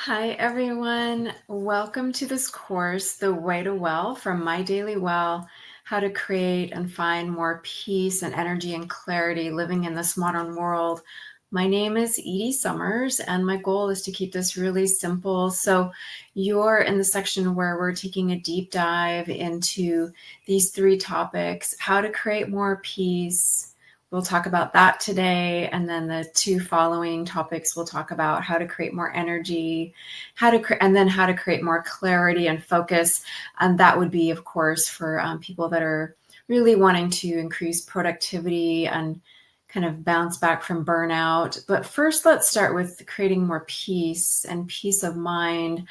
Hi, everyone. Welcome to this course, The Way to Well from My Daily Well, how to create and find more peace and energy and clarity living in this modern world. My name is Edie Summers, and my goal is to keep this really simple. So you're in the section where we're taking a deep dive into these three topics: how to create more peace. We'll talk about that today. And then the two following topics, we'll talk about how to create more energy, and then how to create more clarity and focus. And that would be, of course, for people that are really wanting to increase productivity and kind of bounce back from burnout. But first, let's start with creating more peace and peace of mind.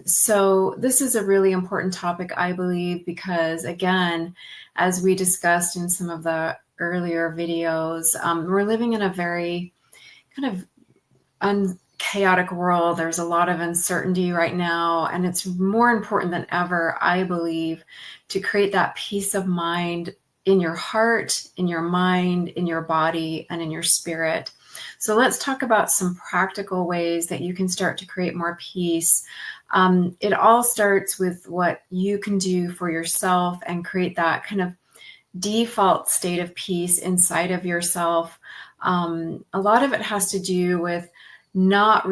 So this is a really important topic, I believe, because again, as we discussed in some of the earlier videos, we're living in a very kind of chaotic world. There's a lot of uncertainty right now, and it's more important than ever, I believe, to create that peace of mind in your heart, in your mind, in your body, and in your spirit. So let's talk about some practical ways that you can start to create more peace. It all starts with what you can do for yourself and create that kind of default state of peace inside of yourself. A lot of it has to do with not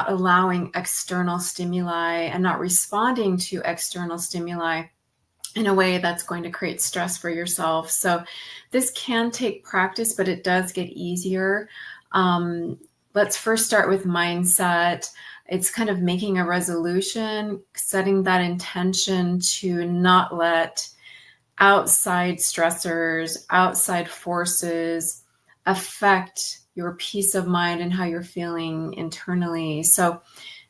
allowing external stimuli and not responding to external stimuli in a way that's going to create stress for yourself. So this can take practice, but it does get easier. Let's first start with mindset. It's kind of making a resolution, setting that intention to not let outside stressors, outside forces affect your peace of mind and how you're feeling internally. So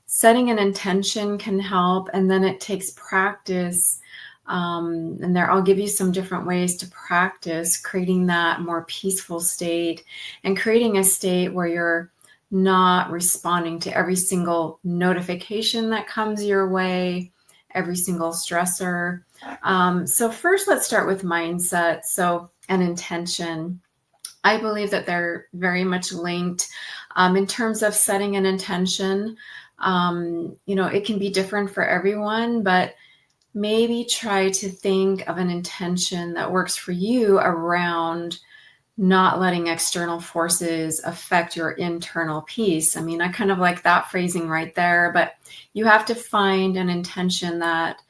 setting an intention can help, and then it takes practice. And I'll give you some different ways to practice creating that more peaceful state and creating a state where you're not responding to every single notification that comes your way, every single stressor. So first, let's start with mindset. So an intention. I believe that they're very much linked. In terms of setting an intention, it can be different for everyone, but maybe try to think of an intention that works for you around not letting external forces affect your internal peace. I mean, I kind of like that phrasing right there, but you have to find an intention that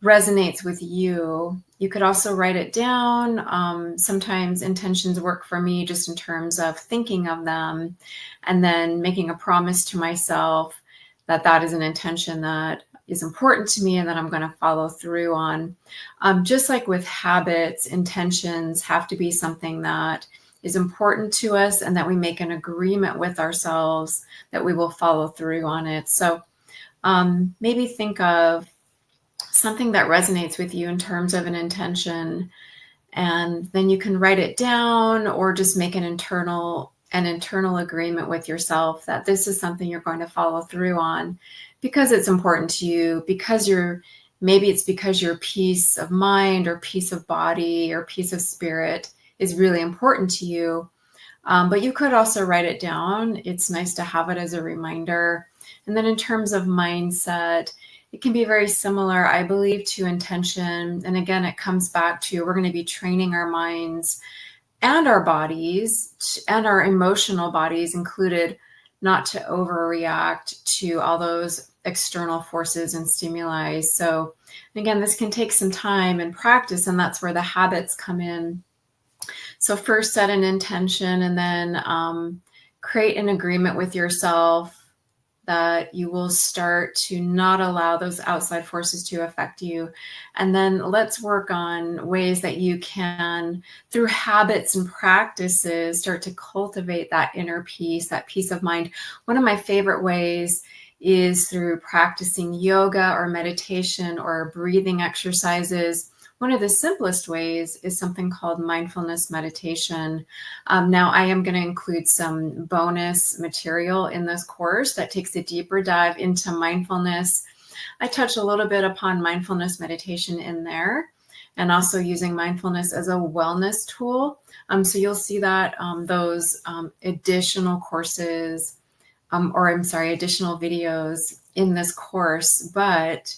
resonates with you. You could also write it down. Sometimes intentions work for me just in terms of thinking of them and then making a promise to myself that that is an intention that is important to me and that I'm going to follow through on. Just like with habits, intentions have to be something that is important to us and that we make an agreement with ourselves that we will follow through on it. So maybe think of something that resonates with you in terms of an intention, and then you can write it down or just make an internal agreement with yourself that this is something you're going to follow through on because it's important to you, because maybe it's because your peace of mind or peace of body or peace of spirit is really important to you. But you could also write it down. It's nice to have it as a reminder. And then in terms of mindset, it can be very similar, I believe, to intention. And again, it comes back to we're going to be training our minds and our bodies and our emotional bodies included not to overreact to all those external forces and stimuli. So again, this can take some time and practice, and that's where the habits come in. So first set an intention and then create an agreement with yourself that you will start to not allow those outside forces to affect you. And then let's work on ways that you can, through habits and practices, start to cultivate that inner peace, that peace of mind. One of my favorite ways is through practicing yoga or meditation or breathing exercises. One of the simplest ways is something called mindfulness meditation. Now, I am going to include some bonus material in this course that takes a deeper dive into mindfulness. I touch a little bit upon mindfulness meditation in there and also using mindfulness as a wellness tool. So you'll see that those additional courses additional videos in this course, but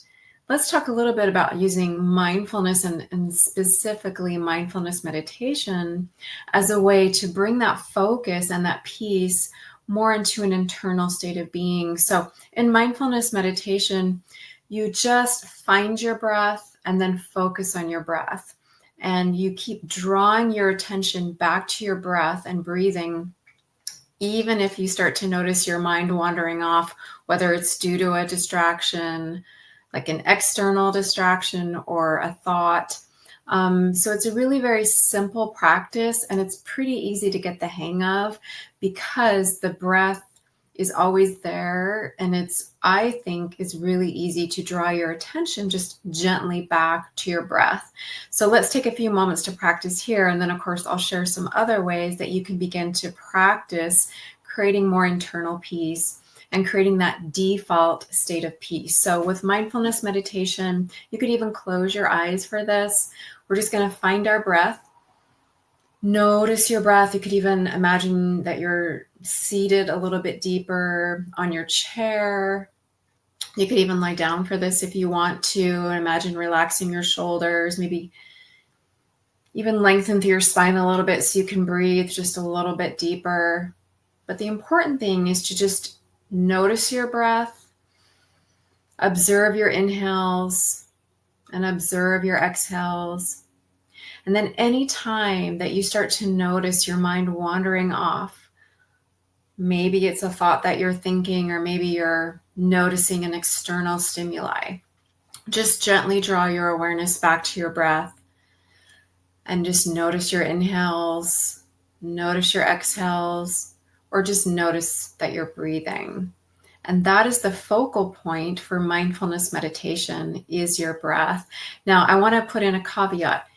let's talk a little bit about using mindfulness and specifically mindfulness meditation as a way to bring that focus and that peace more into an internal state of being. So in mindfulness meditation, you just find your breath and then focus on your breath. And you keep drawing your attention back to your breath and breathing, even if you start to notice your mind wandering off, whether it's due to a distraction, like an external distraction or a thought. So it's a really very simple practice, and it's pretty easy to get the hang of because the breath is always there, and I think it's really easy to draw your attention just gently back to your breath. So let's take a few moments to practice here, and then of course I'll share some other ways that you can begin to practice creating more internal peace and creating that default state of peace. So with mindfulness meditation, you could even close your eyes for this. We're just going to find our breath. Notice your breath. You could even imagine that you're seated a little bit deeper on your chair. You could even lie down for this if you want to. Imagine relaxing your shoulders, maybe even lengthen through your spine a little bit so you can breathe just a little bit deeper. But the important thing is to just notice your breath, observe your inhales, and observe your exhales. And then any time that you start to notice your mind wandering off, maybe it's a thought that you're thinking, or maybe you're noticing an external stimuli, just gently draw your awareness back to your breath and just notice your inhales, notice your exhales, or just notice that you're breathing. And that is the focal point for mindfulness meditation, is your breath. Now, I want to put in a caveat.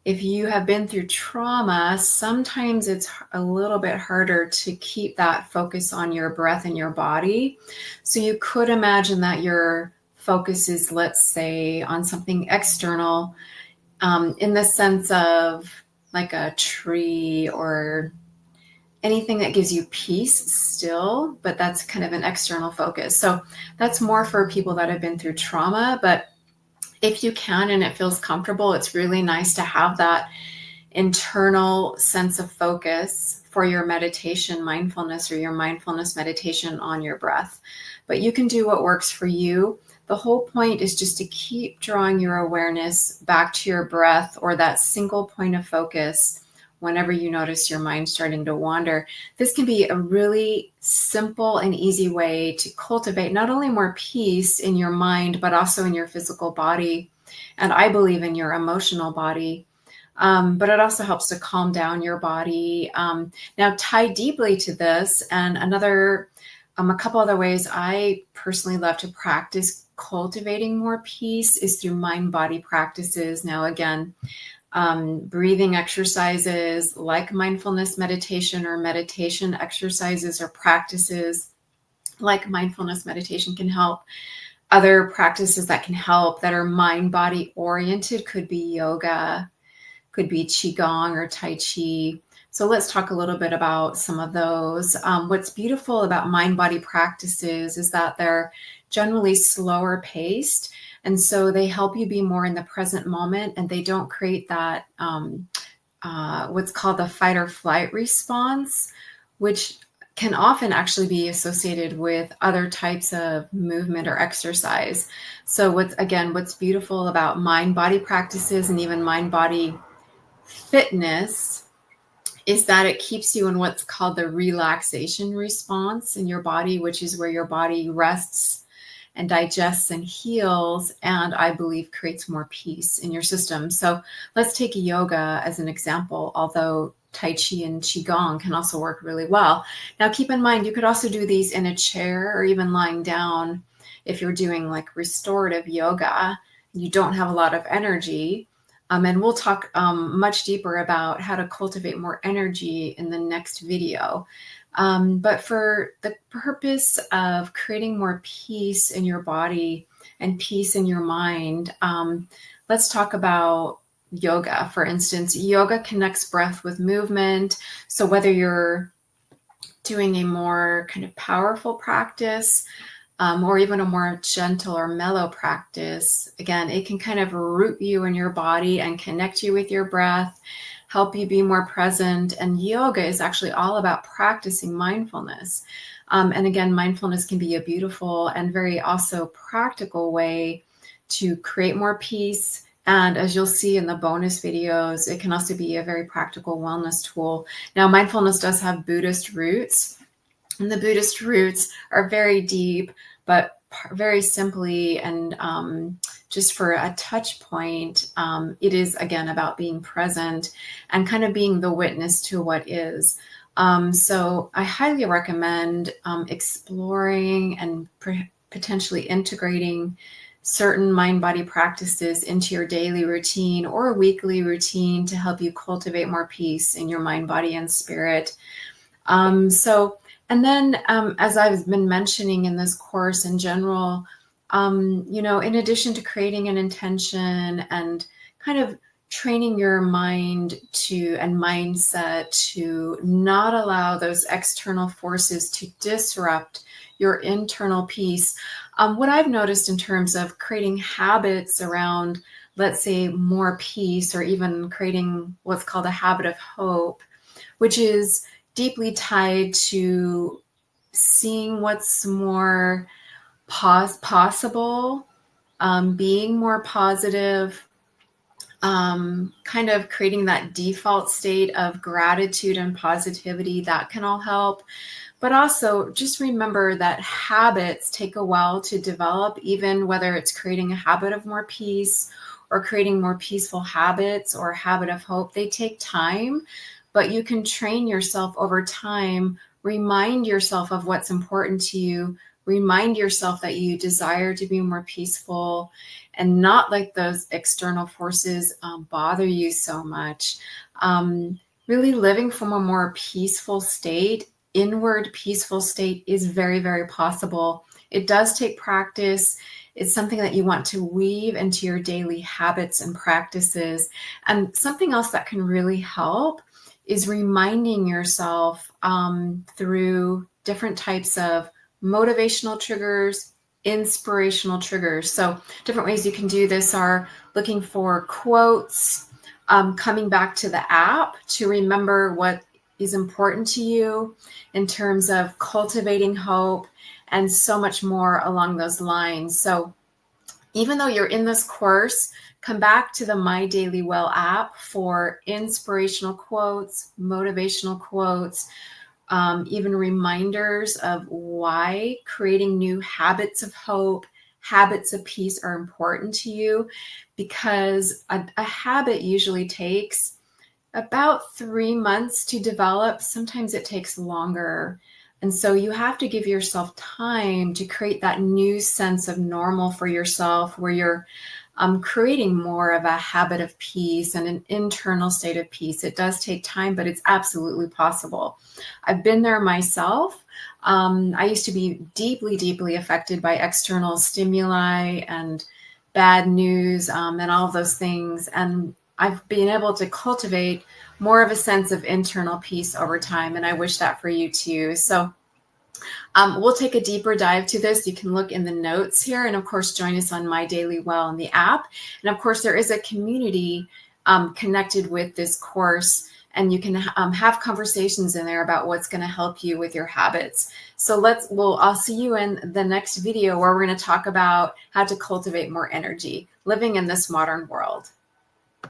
If you have been through trauma, sometimes it's a little bit harder to keep that focus on your breath and your body. So you could imagine that your focus is, let's say, on something external, in the sense of like a tree or anything that gives you peace still, but that's kind of an external focus. So that's more for people that have been through trauma. But if you can and it feels comfortable, it's really nice to have that internal sense of focus for your meditation, mindfulness, or your mindfulness meditation on your breath. But you can do what works for you. The whole point is just to keep drawing your awareness back to your breath, or that single point of focus, whenever you notice your mind starting to wander. This can be a really simple and easy way to cultivate not only more peace in your mind, but also in your physical body, and I believe in your emotional body. But it also helps to calm down your body. Now, tied deeply to this, and a couple other ways I personally love to practice cultivating more peace is through mind-body practices. Now, again, breathing exercises like mindfulness meditation, or meditation exercises or practices like mindfulness meditation can help. Other practices that can help that are mind-body oriented could be yoga, could be Qigong or Tai Chi. So let's talk a little bit about some of those. What's beautiful about mind-body practices is that they're generally slower paced. And so they help you be more in the present moment, and they don't create that what's called the fight or flight response, which can often actually be associated with other types of movement or exercise. So what's beautiful about mind-body practices and even mind-body fitness is that it keeps you in what's called the relaxation response in your body, which is where your body rests and digests and heals, and I believe creates more peace in your system. So let's take yoga as an example, although Tai Chi and Qigong can also work really well. Now, keep in mind, you could also do these in a chair or even lying down if you're doing like restorative yoga. You don't have a lot of energy. And we'll talk much deeper about how to cultivate more energy in the next video. But for the purpose of creating more peace in your body and peace in your mind, let's talk about yoga. For instance, yoga connects breath with movement. So whether you're doing a more kind of powerful practice, or even a more gentle or mellow practice, again, it can kind of root you in your body and connect you with your breath, help you be more present. And yoga is actually all about practicing mindfulness. And again, mindfulness can be a beautiful and very also practical way to create more peace. And as you'll see in the bonus videos, it can also be a very practical wellness tool. Now, mindfulness does have Buddhist roots, and the Buddhist roots are very deep, but very simply and just for a touch point, it is, again, about being present and kind of being the witness to what is. So I highly recommend exploring and potentially integrating certain mind-body practices into your daily routine or weekly routine to help you cultivate more peace in your mind, body, and spirit. And then, as I've been mentioning in this course in general, in addition to creating an intention and kind of training your mind and mindset to not allow those external forces to disrupt your internal peace, what I've noticed in terms of creating habits around, let's say, more peace, or even creating what's called a habit of hope, which is deeply tied to seeing what's more possible, being more positive, kind of creating that default state of gratitude and positivity, that can all help. But also just remember that habits take a while to develop, even whether it's creating a habit of more peace or creating more peaceful habits or a habit of hope. They take time, but you can train yourself over time. Remind yourself of what's important to you. Remind yourself that you desire to be more peaceful and not let those external forces bother you so much. Really living from a more peaceful state, inward peaceful state, is very, very possible. It does take practice. It's something that you want to weave into your daily habits and practices. And something else that can really help is reminding yourself through different types of motivational triggers, inspirational triggers. So different ways you can do this are looking for quotes, coming back to the app to remember what is important to you in terms of cultivating hope, and so much more along those lines. So even though you're in this course, come back to the My Daily Well app for inspirational quotes, motivational quotes, even reminders of why creating new habits of hope, habits of peace are important to you, because a habit usually takes about 3 months to develop. Sometimes it takes longer. And so you have to give yourself time to create that new sense of normal for yourself, where you're creating more of a habit of peace and an internal state of peace. It does take time, but it's absolutely possible. I've been there myself. I used to be deeply, deeply affected by external stimuli and bad news and all of those things. And I've been able to cultivate more of a sense of internal peace over time. And I wish that for you too. So we'll take a deeper dive to this. You can look in the notes here, and of course, join us on My Daily Well in the app. And of course, there is a community connected with this course, and you can have conversations in there about what's going to help you with your habits. So I'll see you in the next video, where we're going to talk about how to cultivate more energy living in this modern world.